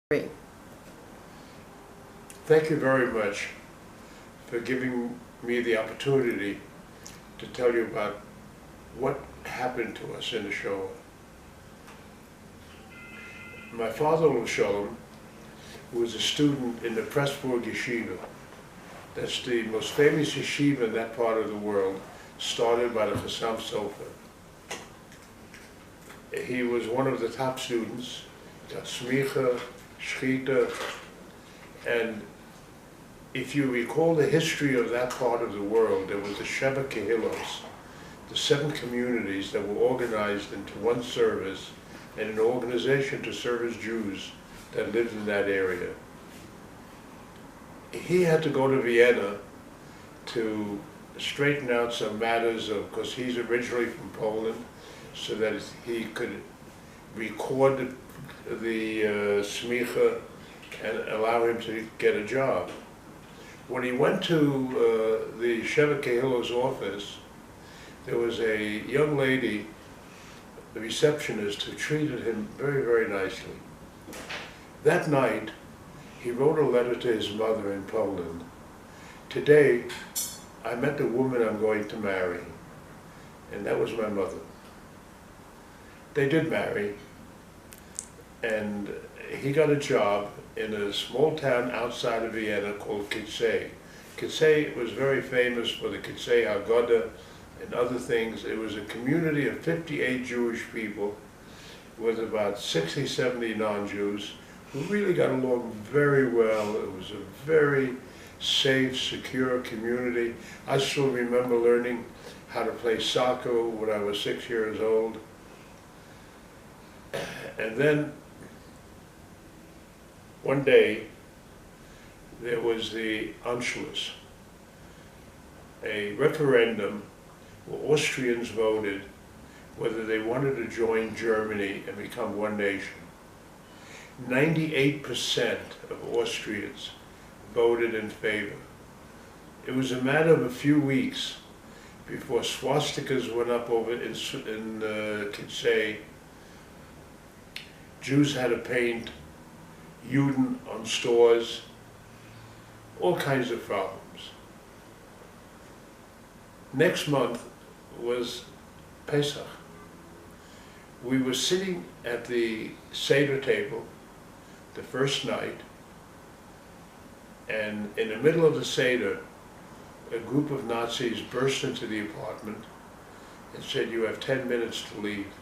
Thank you very much for giving me the opportunity to tell you about what happened to us in the Shoah. My father, Shalom, was a student in the Pressburg Yeshiva. That's the most famous yeshiva in that part of the world, started by the Chassam Sofer. He was one of the top students, got smicha, shchita, and if you recall the history of that part of the world, there was the Sheva Kehilos, the 7 communities that were organized into one service and an organization to service Jews that lived in that area. He had to go to Vienna to straighten out some matters because he's originally from Poland, so that he could record the smicha and allow him to get a job. When he went to the Sheva Kehilos office, there was a young lady, the receptionist, who treated him very, very nicely. That night, he wrote a letter to his mother in Poland. "Today, I met the woman I'm going to marry," and that was my mother. They did marry, and he got a job in a small town outside of Vienna called Kitzay. Kitzay was very famous for the Kitzay Haggadah and other things. It was a community of 58 Jewish people with about 60, 70 non-Jews who really got along very well. It was a very safe, secure community. I still remember learning how to play soccer when I was 6 years old. And then one day, there was the Anschluss, a referendum where Austrians voted whether they wanted to join Germany and become one nation. 98% of Austrians voted in favor. It was a matter of a few weeks before swastikas went up over in Kitzay. Jews had to paint Juden on stores, all kinds of problems. Next month was Pesach. We were sitting at the Seder table the first night, and in the middle of the Seder, a group of Nazis burst into the apartment and said, "You have 10 minutes to leave.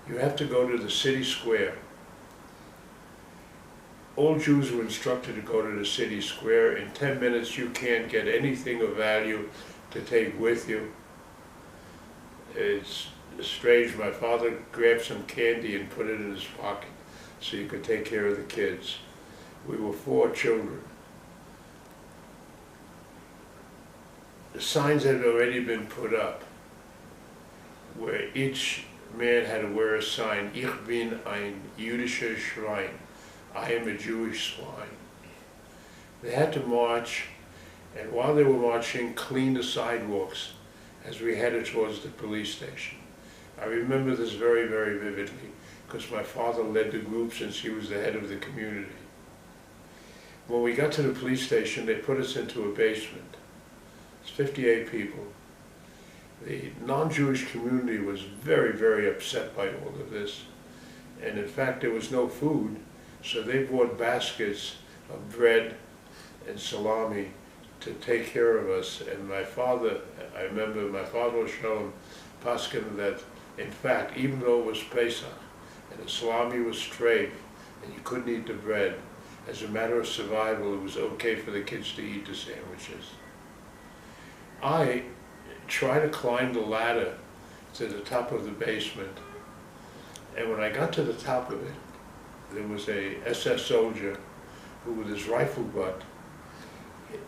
You have to go to the city square." All Jews were instructed to go to the city square. In 10 minutes you can't get anything of value to take with you. It's strange. My father grabbed some candy and put it in his pocket so he could take care of the kids. We were 4 children. The signs had already been put up where each man had to wear a sign, "Ich bin ein jüdischer Schwein." I am a Jewish swine. They had to march, and while they were marching, clean the sidewalks as we headed towards the police station. I remember this very, very vividly, because my father led the group since he was the head of the community. When we got to the police station, they put us into a basement. It's 58 people. The non-Jewish community was very, very upset by all of this. And in fact, there was no food, so they bought baskets of bread and salami to take care of us. And my father, I remember my father was showing Paskin that, in fact, even though it was Pesach, and the salami was treif, and you couldn't eat the bread, as a matter of survival, it was okay for the kids to eat the sandwiches. I tried to climb the ladder to the top of the basement, and when I got to the top of it, there was a SS soldier who, with his rifle butt,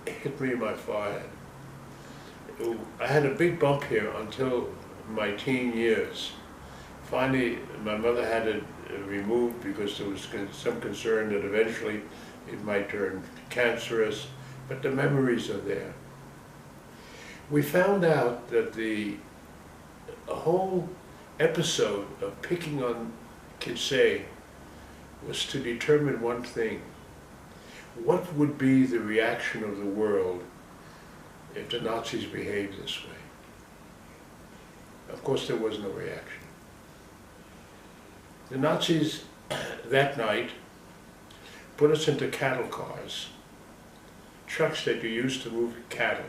hit me in my forehead. I had a big bump here until my teen years. Finally, my mother had it removed because there was some concern that eventually it might turn cancerous, but the memories are there. We found out that the whole episode of picking on Kitzay was to determine one thing. What would be the reaction of the world if the Nazis behaved this way? Of course, there was no reaction. The Nazis that night put us into cattle cars, trucks that you used to move cattle,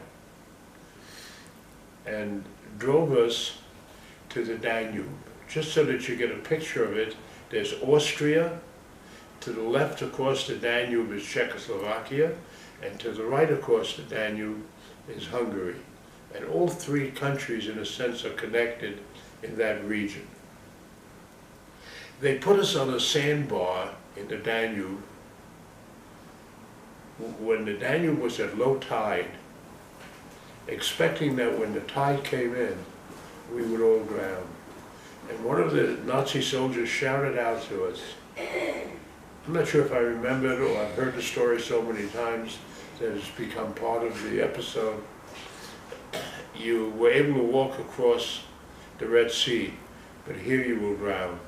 and drove us to the Danube. Just so that you get a picture of it, there's Austria, to the left across the Danube is Czechoslovakia, and to the right across the Danube is Hungary. And all three countries, in a sense, are connected in that region. They put us on a sandbar in the Danube when the Danube was at low tide, expecting that when the tide came in, we would all drown. And one of the Nazi soldiers shouted out to us, I'm not sure if I remember it or I've heard the story so many times that it's become part of the episode. You were able to walk across the Red Sea, but here you will drown.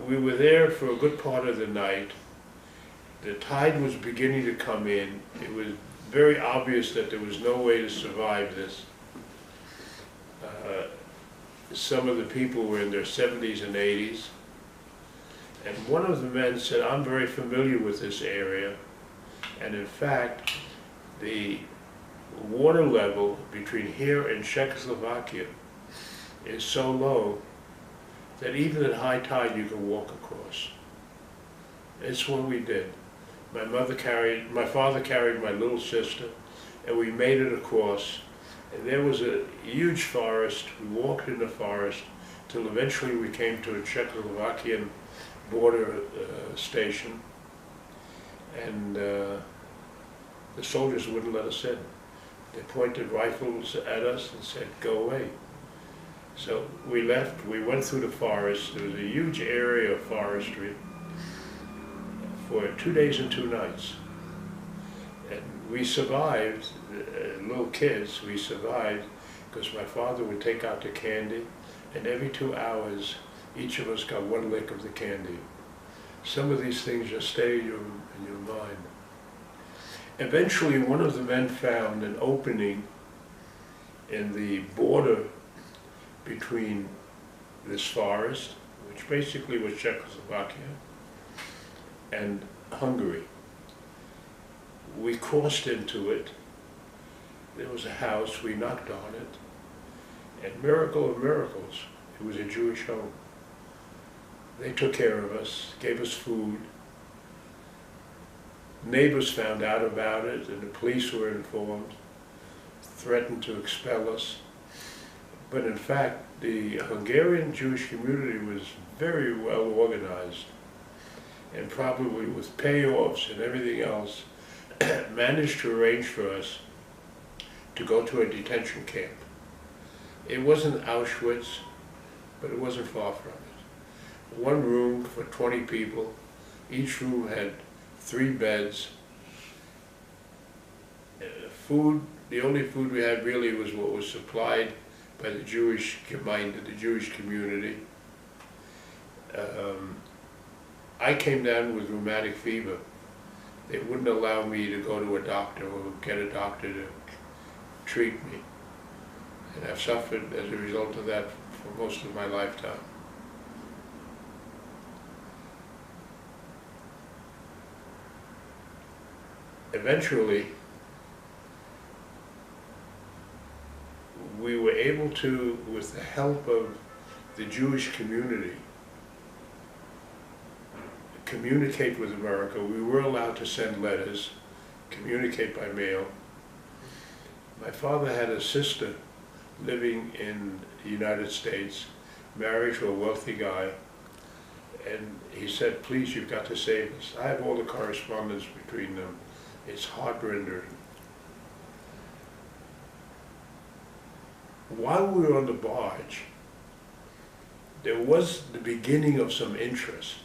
We were there for a good part of the night. The tide was beginning to come in. It was very obvious that there was no way to survive this. Some of the people were in their 70s and 80s. And one of the men said, I'm very familiar with this area. And in fact, the water level between here and Czechoslovakia is so low that even at high tide you can walk across. It's what we did. My father carried my little sister, and we made it across. And there was a huge forest. We walked in the forest till eventually we came to a Czechoslovakian border station, and the soldiers wouldn't let us in. They pointed rifles at us and said, go away. So we left, we went through the forest. There was a huge area of forestry for 2 days and 2 nights. And we survived, little kids, we survived because my father would take out the candy, and every 2 hours, each of us got 1 lick of the candy. Some of these things just stay in your mind. Eventually, one of the men found an opening in the border between this forest, which basically was Czechoslovakia, and Hungary. We crossed into it. There was a house, we knocked on it, and miracle of miracles, it was a Jewish home. They took care of us, gave us food. Neighbors found out about it, and the police were informed, threatened to expel us. But in fact, the Hungarian Jewish community was very well organized, and probably with payoffs and everything else, managed to arrange for us to go to a detention camp. It wasn't Auschwitz, but it wasn't far from it. 1 room for 20 people. Each room had 3 beds. Food, the only food we had really was what was supplied by the Jewish community. I came down with rheumatic fever. They wouldn't allow me to go to a doctor or get a doctor to treat me. And I've suffered as a result of that for most of my lifetime. Eventually, we were able to, with the help of the Jewish community, communicate with America. We were allowed to send letters, communicate by mail. My father had a sister living in the United States, married to a wealthy guy, and he said, please, you've got to save us. I have all the correspondence between them. It's heart-rending. While we were on the barge, there was the beginning of some interest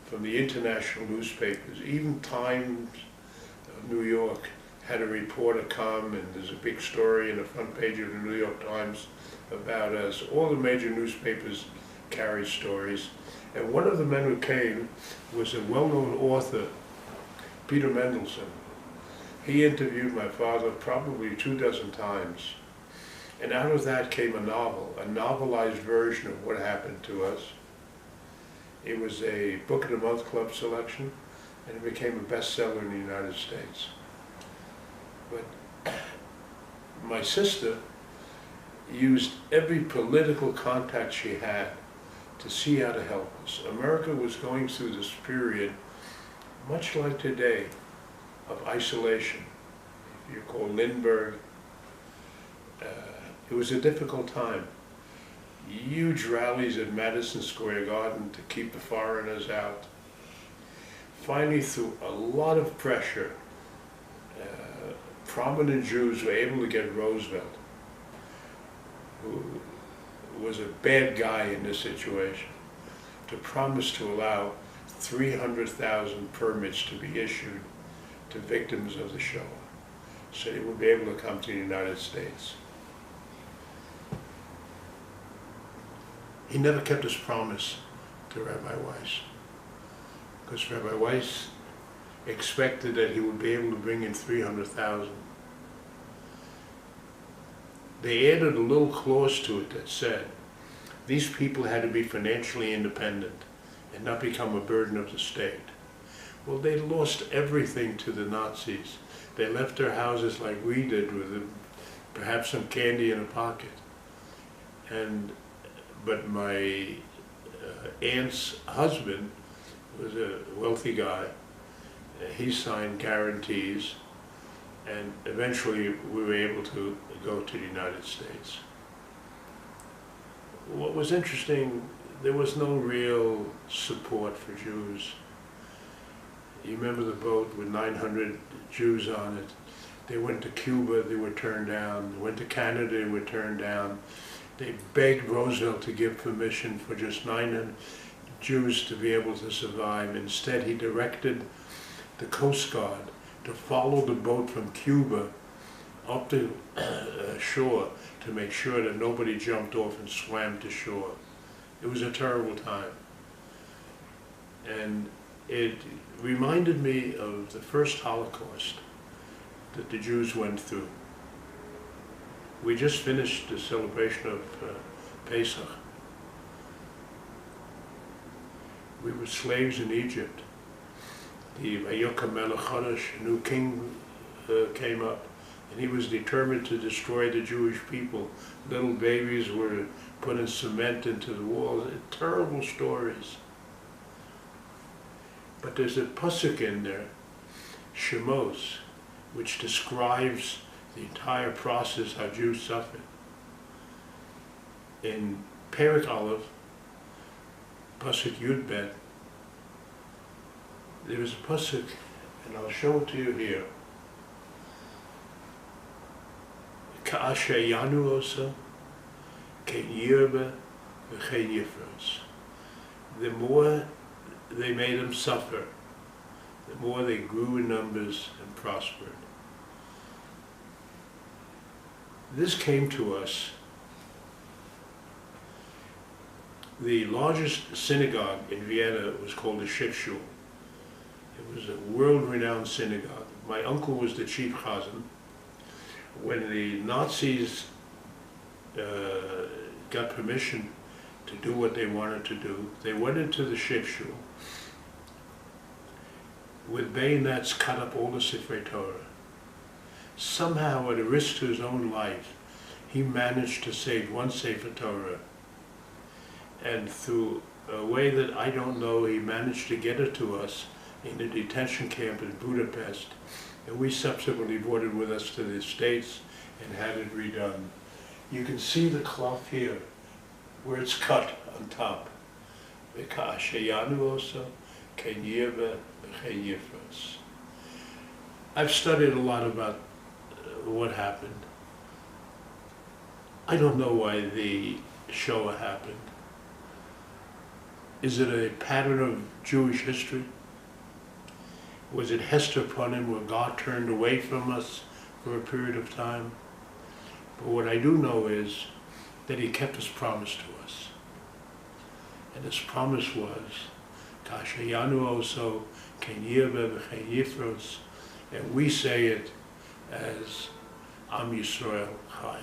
from the international newspapers. Even Times of New York had a reporter come, and there's a big story in the front page of the New York Times about us. All the major newspapers carry stories. And one of the men who came was a well-known author, Peter Mendelssohn. He interviewed my father probably 24 times. And out of that came a novel, a novelized version of what happened to us. It was a Book of the Month Club selection, and it became a bestseller in the United States. But my sister used every political contact she had to see how to help us. America was going through this period, much like today, of isolation. If you call Lindbergh, it was a difficult time. Huge rallies at Madison Square Garden to keep the foreigners out. Finally, through a lot of pressure, prominent Jews were able to get Roosevelt, who was a bad guy in this situation, to promise to allow 300,000 permits to be issued to victims of the Shoah, so they would be able to come to the United States. He never kept his promise to Rabbi Weiss, because Rabbi Weiss expected that he would be able to bring in 300,000. They added a little clause to it that said these people had to be financially independent and not become a burden of the state. Well, they lost everything to the Nazis. They left their houses like we did, with perhaps some candy in a pocket. But my aunt's husband was a wealthy guy. He signed guarantees, and eventually we were able to go to the United States. What was interesting, there was no real support for Jews. You remember the boat with 900 Jews on it. They went to Cuba, they were turned down. They went to Canada, they were turned down. They begged Roosevelt to give permission for just 900 Jews to be able to survive. Instead, he directed the Coast Guard to follow the boat from Cuba up to shore to make sure that nobody jumped off and swam to shore. It was a terrible time. And it reminded me of the first Holocaust that the Jews went through. We just finished the celebration of Pesach. We were slaves in Egypt. The Vayokam Melech Chodesh, a new king came up, and he was determined to destroy the Jewish people. Little babies were put in cement into the walls. Terrible stories. But there's a pasuk in there, Shemos, which describes the entire process, how Jews suffered. In Perek Aleph, pasuk Yud Bet, there is a pasuk, and I'll show it to you here. Ka'asher yanu osa, kein yirbe, v'chein yifros. The more they made them suffer, the more they grew in numbers and prospered. This came to us. The largest synagogue in Vienna was called the Schapiro. It was a world-renowned synagogue. My uncle was the chief chazan. When the Nazis got permission to do what they wanted to do, they went into the Schapiro. With bayonets, cut up all the Sifrei Torah. Somehow, at a risk to his own life, he managed to save one Sefer Torah. And through a way that I don't know, he managed to get it to us in a detention camp in Budapest. And we subsequently brought it with us to the States and had it redone. You can see the cloth here, where it's cut on top. I've studied a lot about what happened. I don't know why the Shoah happened. Is it a pattern of Jewish history? Was it Hester Punim, where God turned away from us for a period of time? But what I do know is that he kept his promise to us. And his promise was, Kashayanu Oso, Ken Yirbe V'Chen Yifros, and we say it as Am Yisrael Chai.